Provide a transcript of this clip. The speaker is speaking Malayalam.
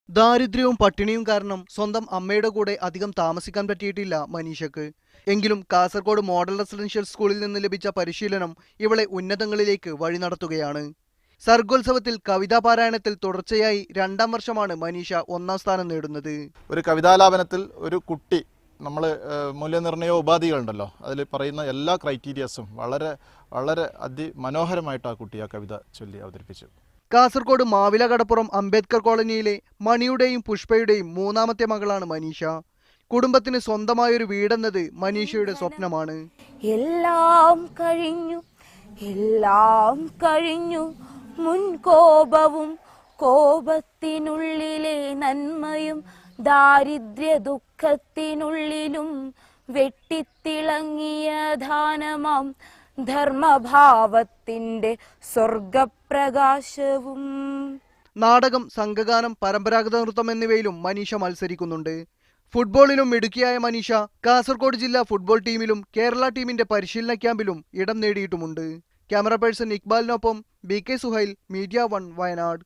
ദാരിദ്ര്യവും പട്ടിണിയും കാരണം സ്വന്തം അമ്മയുടെ കൂടെ അധികം താമസിക്കാൻ പറ്റിയിട്ടില്ല മനീഷക്ക്. എങ്കിലും കാസർഗോഡ് മോഡൽ റെസിഡൻഷ്യൽ സ്കൂളിൽ നിന്ന് ലഭിച്ച പരിശീലനം ഇവളെ ഉന്നതങ്ങളിലേക്ക് വഴി നടത്തുകയാണ്. സർഗോത്സവത്തിൽ കവിതാ പാരായണത്തിൽ തുടർച്ചയായി 2ാം വർഷമാണ് മനീഷ 1ാം സ്ഥാനം നേടുന്നത്. ഒരു കവിതാലാപനത്തിൽ ഒരു കുട്ടി നമ്മൾ മൂല്യനിർണ്ണയ ഉപാധികളുണ്ടല്ലോ, അതിൽ പറയുന്ന എല്ലാ ക്രൈറ്റീരിയസും വളരെ വളരെ അതിമനോഹരമായിട്ട് ആ കുട്ടി ആ കവിത ചൊല്ലി അവതരിപ്പിച്ചു. കാസർഗോഡ് മാവില കടപ്പുറം അംബേദ്കർ കോളനിയിലെ മണിയുടെയും പുഷ്പയുടെയും 3ാമത്തെ മകളാണ് മനീഷ. കുടുംബത്തിന് സ്വന്തമായൊരു വീടെന്നത് മനീഷയുടെ സ്വപ്നമാണ്. എല്ലാം കഴിഞ്ഞു മുൻകോപവും കോപത്തിനുള്ളിലെ നന്മയും ദാരിദ്ര്യ ദുഃഖത്തിനുള്ളിലും വെട്ടിത്തിളങ്ങിയ ധാനമാം ധർമ്മഭാവത്തിന്റെ സ്വർഗപ്രകാശവും. നാടകം, സംഘഗാനം, പരമ്പരാഗത നൃത്തം എന്നിവയിലും മനീഷ മത്സരിക്കുന്നുണ്ട്. ഫുട്ബോളിലും മിടുക്കിയായ മനീഷ കാസർഗോഡ് ജില്ലാ ഫുട്ബോൾ ടീമിലും കേരള ടീമിന്റെ പരിശീലന ക്യാമ്പിലും ഇടം നേടിയിട്ടുമുണ്ട്. ക്യാമറ പേഴ്സൺ ഇക്ബാലിനൊപ്പം BK സുഹൈൽ, മീഡിയ 1 വയനാട്.